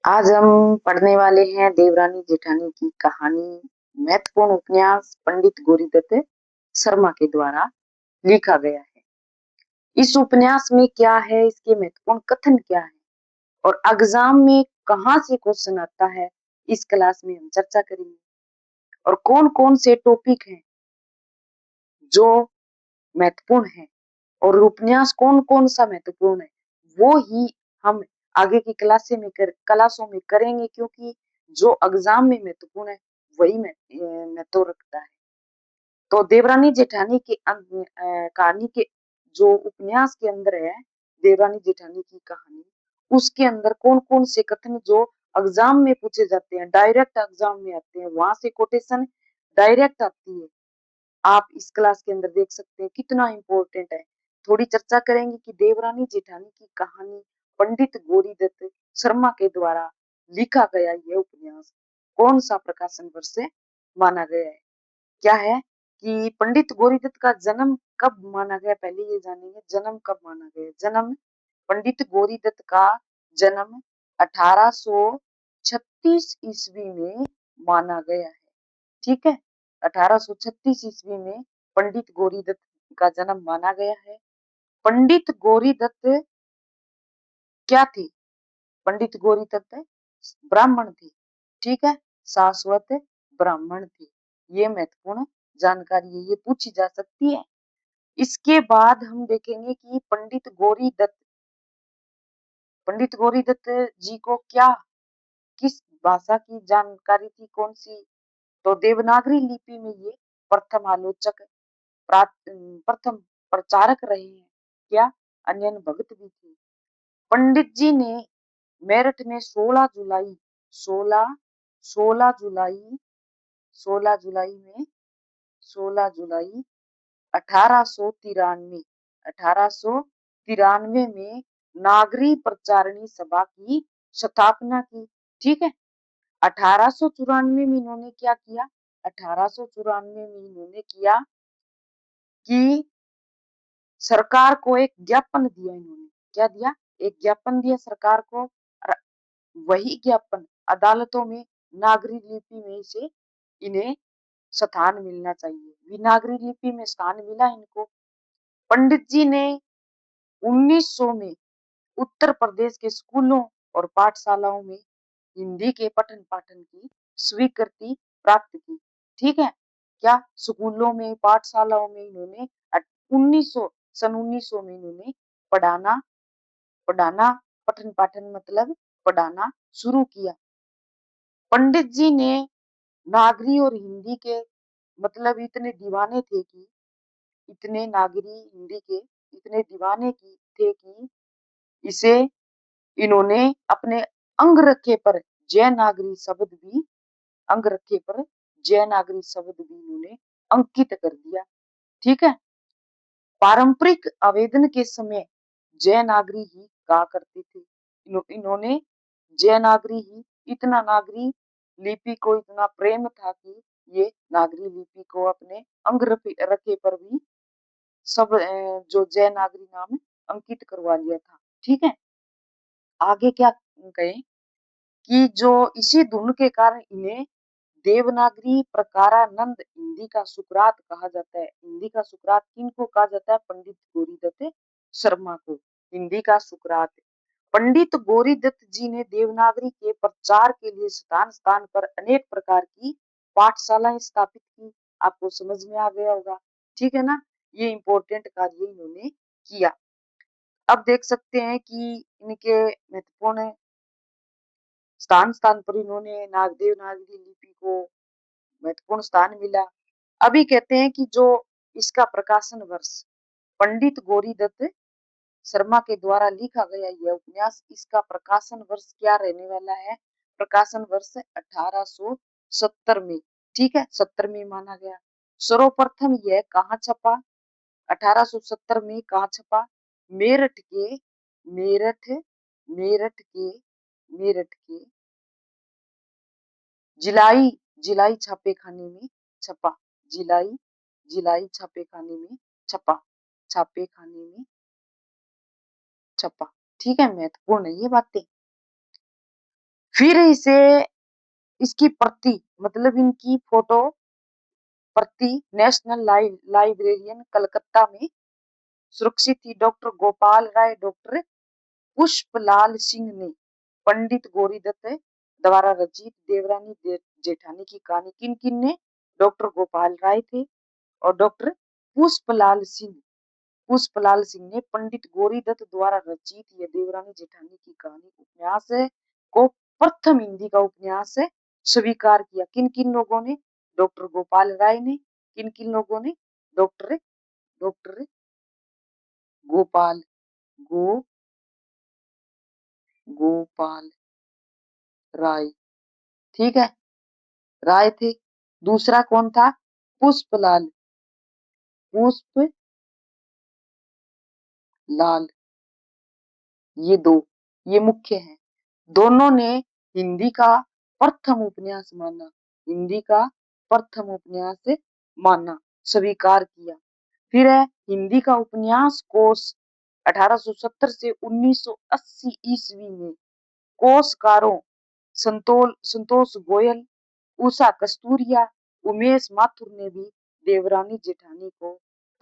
आज हम पढ़ने वाले हैं देवरानी जेठानी की कहानी। महत्वपूर्ण उपन्यास पंडित गोरीदत्त शर्मा के द्वारा लिखा गया है। इस उपन्यास में क्या है, इसके महत्वपूर्ण कथन क्या है और एग्जाम में कहाँ से क्वेश्चन आता है, इस क्लास में हम चर्चा करेंगे। और कौन कौन से टॉपिक हैं जो महत्वपूर्ण है और उपन्यास कौन कौन सा महत्वपूर्ण है, वो ही हम आगे की क्लासों में करेंगे, क्योंकि जो एग्जाम में महत्वपूर्ण है वही महत्व रखता है। तो देवरानी जेठानी के कहानी के जो उपन्यास के अंदर है, देवरानी जेठानी की कहानी, उसके अंदर कौन कौन से कथन जो एग्जाम में पूछे जाते हैं, डायरेक्ट एग्जाम में आते हैं, वहां से कोटेशन डायरेक्ट आती है। आप इस क्लास के अंदर देख सकते हैं कितना इंपॉर्टेंट है। थोड़ी चर्चा करेंगे कि देवरानी जेठानी की कहानी पंडित गोरीदत्त शर्मा के द्वारा लिखा गया यह उपन्यास कौन सा प्रकाशन वर्ष से माना गया है। क्या है कि पंडित गोरीदत्त का जन्म कब माना गया, पहले ये जानेंगे जन्म कब माना गया। जन्म पंडित गोरीदत्त का जन्म 1836 ईस्वी में माना गया है। ठीक है, 1836 ईस्वी में पंडित गोरीदत्त का जन्म माना गया है। पंडित गोरीदत्त क्या थे? पंडित गोरीदत्त ब्राह्मण थे। ठीक है, शाश्वत ब्राह्मण थे। ये महत्वपूर्ण जानकारी है, ये पूछी जा सकती है। इसके बाद हम देखेंगे कि पंडित गोरीदत्त जी को क्या किस भाषा की जानकारी थी, कौन सी? तो देवनागरी लिपि में ये प्रथम आलोचक प्रथम प्रचारक रहे हैं। क्या? अन्य भगत भी थे। पंडित जी ने मेरठ में 16 जुलाई 16 जुलाई 1893 में नागरी प्रचारणी सभा की स्थापना की। ठीक है, 1894 में इन्होंने क्या किया? 1894 में इन्होंने किया कि सरकार को एक ज्ञापन दिया। इन्होंने क्या दिया? एक ज्ञापन दिया सरकार को। और वही ज्ञापन अदालतों में नागरी लिपि में से इन्हें स्थान मिलना चाहिए। विनागरी लिपि में स्थान मिला इनको। पंडित जी ने 1900 में उत्तर प्रदेश के स्कूलों और पाठशालाओं में हिंदी के पठन पाठन की स्वीकृति प्राप्त की। ठीक है, क्या स्कूलों में पाठशालाओं में इन्होंने 1900 सन 1900 में इन्होंने पढ़ाना पढ़ाना पठन पाठन मतलब पढ़ाना शुरू किया। पंडित जी ने नागरी और हिंदी के मतलब इतने दीवाने थे कि इतने नागरी हिंदी के इतने दीवाने की थे कि इसे इन्होंने अपने अंगरखे पर जय नागरी शब्द भी अंगरखे पर जय नागरी शब्द भी इन्होंने अंकित कर दिया। ठीक है, पारंपरिक आवेदन के समय जय नागरी ही कहा करते थे। इन्होंने जय नागरी ही इतना नागरी लिपि को इतना प्रेम था कि ये नागरी लिपि को अपने अंग रखे पर भी सब जो जय नागरी नाम अंकित करवा लिया था। ठीक है, आगे क्या कहें कि जो इसी धुन के कारण इन्हें देवनागरी प्रकारानंद हिंदी का सुकरात कहा जाता है। हिंदी का सुकरात किनको कहा जाता है? पंडित गोरीदत्त शर्मा को हिंदी का सुकरात। पंडित गोरीदत्त जी ने देवनागरी के प्रचार के लिए स्थान स्थान पर अनेक प्रकार की पाठशालाएं स्थापित की। आपको समझ में आ गया होगा। ठीक है ना, ये इंपॉर्टेंट कार्य इन्होंने किया। अब देख सकते हैं कि इनके महत्वपूर्ण स्थान स्थान पर इन्होंने नागदेव नागरी लिपि को महत्वपूर्ण स्थान मिला। अभी कहते हैं कि जो इसका प्रकाशन वर्ष पंडित गोरीदत्त शर्मा के द्वारा लिखा गया यह उपन्यास, इसका प्रकाशन वर्ष क्या रहने वाला है? प्रकाशन वर्ष 1870 में। ठीक है, 70 में माना गया। सर्वप्रथम यह कहाँ छपा? 1870 में कहाँ छपा? मेरठ के मेरठ मेरठ के मेरठ के जिलाई जिलाई छापेखाने में छपा। जिलाई जिलाई छापेखाने में छपा। छापेखाने में छपा। ठीक है, महत्वपूर्ण है ये बातें। फिर इसे इसकी प्रति मतलब इनकी फोटो प्रति नेशनल लाइब्रेरियन कलकत्ता में सुरक्षित थी। डॉक्टर गोपाल राय, डॉक्टर पुष्पलाल सिंह ने पंडित गोरीदत्त द्वारा रचित देवरानी जेठानी की कहानी किन किन ने, डॉक्टर गोपाल राय थे और डॉक्टर पुष्पलाल सिंह पुष्पलाल सिंह ने पंडित गोरीदत्त द्वारा रचित यह देवरानी जेठानी की कहानी उपन्यास को प्रथम हिंदी का उपन्यास स्वीकार किया। किन किन लोगों ने, डॉक्टर गोपाल राय ने, किन किन लोगों ने, डॉक्टर डॉक्टर गोपाल गो गोपाल राय, ठीक है, राय थे। दूसरा कौन था, पुष्पलाल पुष्पलाल, ये दो, ये मुख्य हैं। दोनों ने हिंदी का प्रथम उपन्यास माना, हिंदी का प्रथम उपन्यास माना, स्वीकार किया। फिर है हिंदी का उपन्यास कोश 1870 से 1980 ईस्वी में कोशकारों संतोष गोयल, उषा कस्तूरिया, उमेश माथुर ने भी देवरानी जेठानी को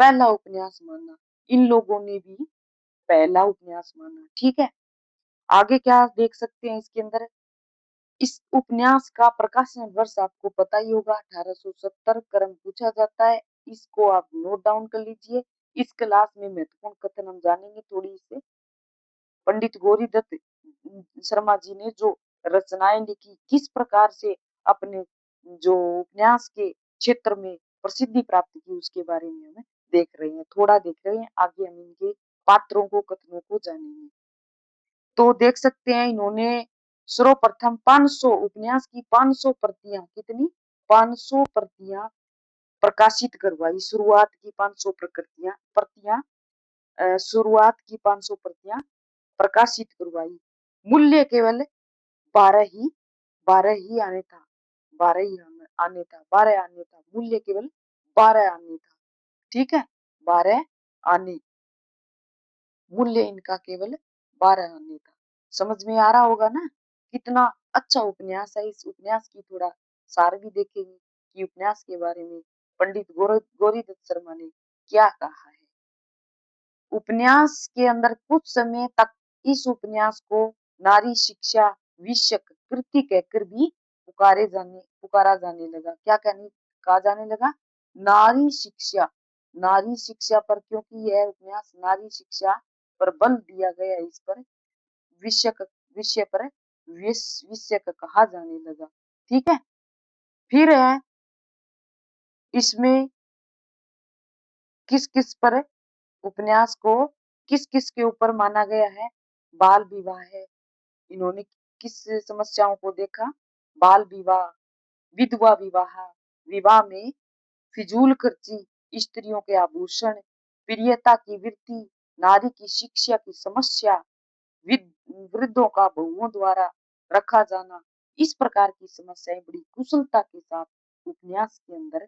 पहला उपन्यास माना। इन लोगों ने भी पहला उपन्यास माना, ठीक है। आगे क्या देख सकते हैं इसके अंदर, इस उपन्यास का प्रकाशन वर्ष आपको पता ही होगा 1870 क्रम पूछा जाता है, इसको आप नोट डाउन कर लीजिए। इस क्लास में महत्वपूर्ण कथन हम जानेंगे थोड़ी से। पंडित गौरीदत्त शर्मा जी ने जो रचनाएं लिखी, किस प्रकार से अपने जो उपन्यास के क्षेत्र में प्रसिद्धि प्राप्त की, उसके बारे में हम देख रहे हैं, थोड़ा देख रहे हैं। आगे हम इनके पात्रों को, कथनों को जानेंगे। तो देख सकते हैं इन्होंने सर्वप्रथम 500 उपन्यास की 500 प्रतियां, कितनी, 500 प्रतियां प्रकाशित करवाई। शुरुआत की 500 प्रतियां शुरुआत की 500 प्रतियां प्रकाशित करवाई। मूल्य केवल 12 ही आने था, 12 मूल्य केवल 12 आने था, ठीक है, 12 आने, मूल्य इनका केवल 12 आने था। समझ में आ रहा होगा ना कितना अच्छा उपन्यास है। इस उपन्यास की थोड़ा सार भी देखेंगे कि उपन्यास के बारे में पंडित गौरीदत्त शर्मा ने क्या कहा है। उपन्यास के अंदर कुछ समय तक इस उपन्यास को नारी शिक्षा विषयक कृति कहकर भी पुकारा जाने लगा। क्या कहने कहा जाने लगा, नारी शिक्षा, नारी शिक्षा पर, क्योंकि यह उपन्यास नारी शिक्षा पर बल दिया गया, इस पर विषय पर विषय कहा जाने लगा, ठीक है। फिर है इसमें किस किस पर, उपन्यास को किस किस के ऊपर माना गया है, बाल विवाह है। इन्होंने किस समस्याओं को देखा, बाल विवाह, विधवा विवाह, विवाह में फिजूल खर्ची, स्त्रियों के आभूषण, प्रियता की वृत्ति, नारी की शिक्षा की समस्या, वृद्धों का बहुओं द्वारा रखा जाना, इस प्रकार की समस्याएं बड़ी कुशलता के साथ उपन्यास के अंदर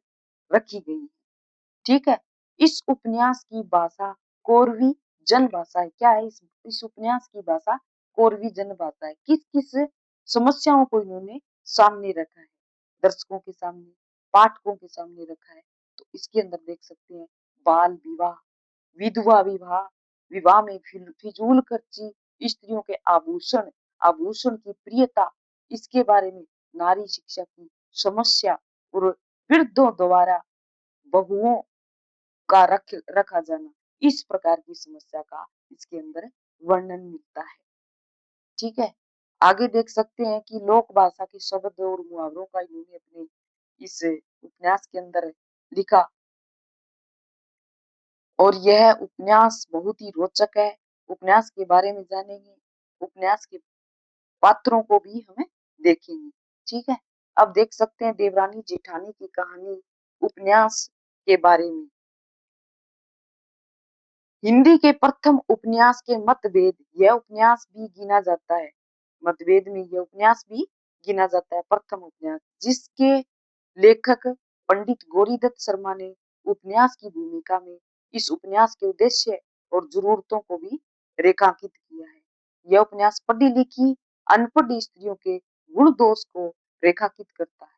रखी गई है, ठीक है। इस उपन्यास की भाषा कोरवी जन भाषा है। क्या है इस उपन्यास की भाषा, कोरवी जन भाषा है। किस किस समस्याओं को इन्होंने सामने रखा है, दर्शकों के सामने, पाठकों के सामने रखा है। तो इसके अंदर देख सकते हैं बाल विवाह, विधवा विवाह, विवाह में फिजूल खर्ची, स्त्रियों के आभूषण, आभूषण की प्रियता, इसके बारे में नारी शिक्षा की समस्या और वृद्धों द्वारा बहुओं का रखा जाना, इस प्रकार की समस्या का इसके अंदर वर्णन मिलता है, ठीक है। आगे देख सकते हैं कि लोक भाषा के शब्द और मुहावरों का इन्होंने अपने इस उपन्यास के अंदर लिखा और यह उपन्यास बहुत ही रोचक है। उपन्यास के बारे में जानेंगे, उपन्यास के पात्रों को भी हमें देखेंगे, ठीक है। अब देख सकते हैं देवरानी जेठानी की कहानी उपन्यास के बारे में। हिंदी के प्रथम उपन्यास के मतभेद, यह उपन्यास भी गिना जाता है, मतभेद में यह उपन्यास भी गिना जाता है, प्रथम उपन्यास जिसके लेखक पंडित गौरीदत्त शर्मा ने उपन्यास की भूमिका में इस उपन्यास के उद्देश्य और जरूरतों को भी रेखांकित किया है। यह उपन्यास पढ़ी लिखी अनपढ़ स्त्रियों के गुण दोष को रेखांकित करता है।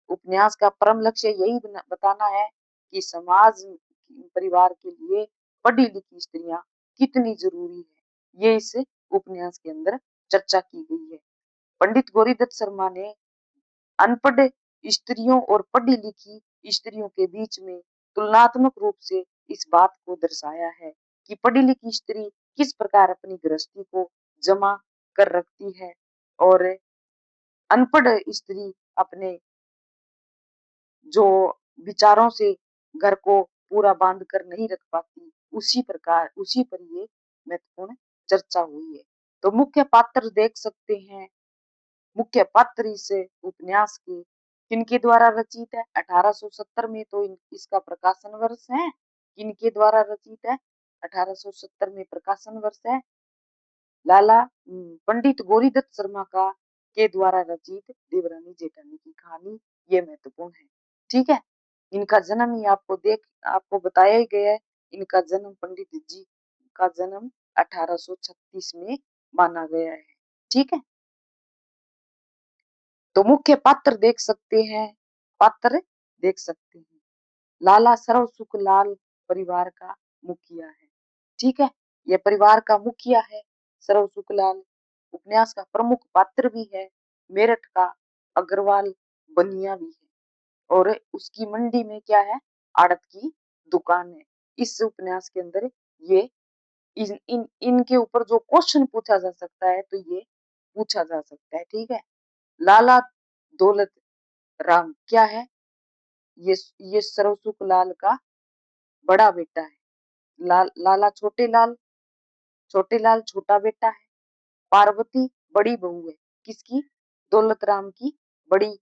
उपन्यास का परम लक्ष्य यही बताना है कि समाज परिवार के लिए पढ़ी लिखी स्त्रियां कितनी जरूरी है। ये इस उपन्यास के अंदर चर्चा की गई है। पंडित गौरीदत्त शर्मा ने अनपढ़ स्त्रियों और पढ़ी लिखी स्त्रियों के बीच में तुलनात्मक रूप से इस बात को दर्शाया है कि पढ़ी लिखी स्त्री किस प्रकार अपनी गृहस्थी को जमा कर रखती है और अनपढ़ स्त्री अपने जो विचारों से घर को पूरा बांध कर नहीं रख पाती, उसी पर ये महत्वपूर्ण चर्चा हुई है। तो मुख्य पात्र देख सकते हैं। मुख्य पात्र इस उपन्यास के किनके द्वारा रचित है? 1870 में तो इसका प्रकाशन वर्ष है। किनके द्वारा रचित है? 1870 में प्रकाशन वर्ष है लाला पंडित गौरीदत्त शर्मा का के द्वारा रचित देवरानी जेठानी की कहानी। ये महत्वपूर्ण है। ठीक है। इनका जन्म ही आपको बताया ही गया है। इनका जन्म पंडित जी का जन्म 1836 में माना गया है। ठीक है। तो मुख्य पात्र देख सकते हैं। पात्र देख सकते हैं। लाला सर्व सुख लाल परिवार का मुखिया है। ठीक है। यह परिवार का मुखिया है सर्व सुख लाल। उपन्यास का प्रमुख पात्र भी है। मेरठ का अग्रवाल बनिया भी है और उसकी मंडी में क्या है? आड़त की दुकान है। इस उपन्यास के अंदर ये इनके ऊपर जो क्वेश्चन पूछा जा सकता है तो ये पूछा जा सकता है। ठीक है। लाला दौलत राम क्या है? ये सर्वसुख लाल का बड़ा बेटा है। लाला छोटे लाल छोटा बेटा है। पार्वती बड़ी बहू है। किसकी? दौलत राम की बड़ी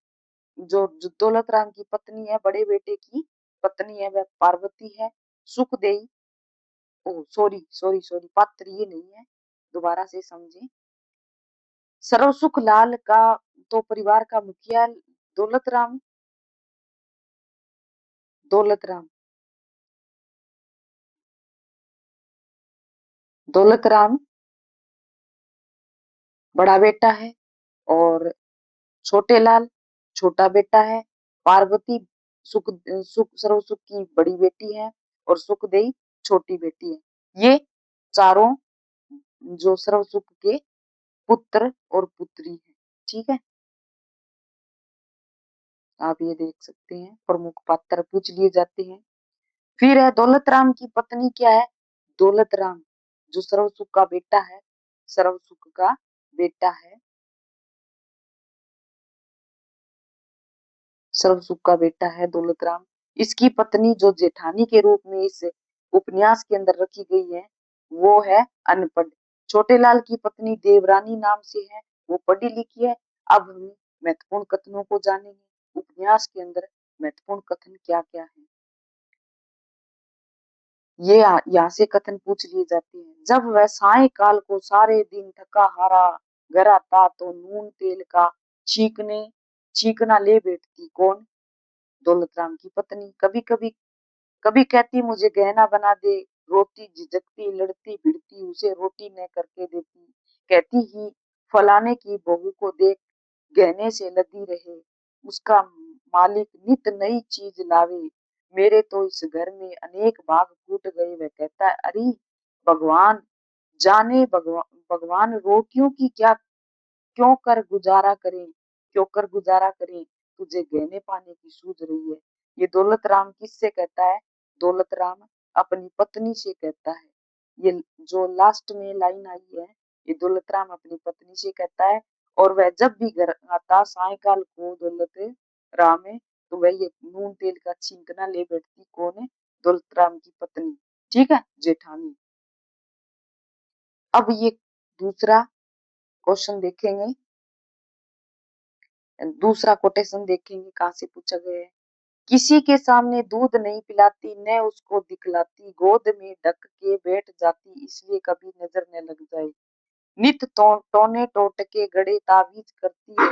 जो दौलत राम की पत्नी है, बड़े बेटे की पत्नी है, वह पार्वती है। सुखदेई सॉरी पात्र ये नहीं है, दोबारा से समझे। सर्वसुख लाल का तो परिवार का मुखिया दौलत राम दौलत राम दौलत राम बड़ा बेटा है और छोटे लाल छोटा बेटा है। पार्वती सुख सर्वसुख की बड़ी बेटी है और सुखदेई छोटी बेटी है। ये चारों जो सर्वसुख के पुत्र और पुत्री है। ठीक है। आप ये देख सकते हैं प्रमुख पात्र पूछ लिए जाते हैं। फिर है दौलत राम की पत्नी क्या है? दौलत राम जो सर्वसुख का बेटा है। सर्वसुख का बेटा है। सर्वसुख का बेटा है दौलत राम। इसकी पत्नी जो जेठानी के रूप में इस उपन्यास के अंदर रखी गई है वो है अनपढ़। छोटे लाल की पत्नी देवरानी नाम से है, वो पढ़ी लिखी है। अब हम महत्वपूर्ण कथनों को जानेंगे। उपन्यास के अंदर महत्वपूर्ण कथन क्या क्या है ये यहाँ से कथन पूछ लिए जाते हैं। जब वह सायकाल को सारे दिन थका हारा घर आता तो नून तेल का छींकना ले बैठती। कौन? दौलत राम की पत्नी। कभी कहती मुझे गहना बना दे। रोती झिझकती लड़ती भिड़ती उसे रोटी न करके देती। कहती ही फलाने की बहू को देख गहने से लदी रहे। उसका मालिक नित नई चीज लावे। मेरे तो इस घर में अनेक भाग फूट गए। वह कहता है अरे भगवान जाने भगवान रोटियों की क्या क्यों कर गुजारा करें क्यों कर गुजारा करें तुझे गहने पाने की सूझ रही है। ये दौलत राम किससे कहता है? दौलत राम अपनी पत्नी से कहता है। ये जो लास्ट में लाइन आई है ये दौलत राम अपनी पत्नी से कहता है। और वह जब भी घर आता सायकाल को दौलत राम है तो वह ये नून तेल का छींकना ले बैठती। कौन है? दौलत राम की पत्नी। ठीक है। जेठानी। अब ये दूसरा क्वेश्चन देखेंगे। दूसरा कोटेशन देखेंगे कहाँ से पूछा गया है। किसी के सामने दूध नहीं पिलाती न उसको दिखलाती। गोद में ढक के बैठ जाती इसलिए कभी नजर न लग जाए। नित टोने टोटके गड़े ताबीज करती है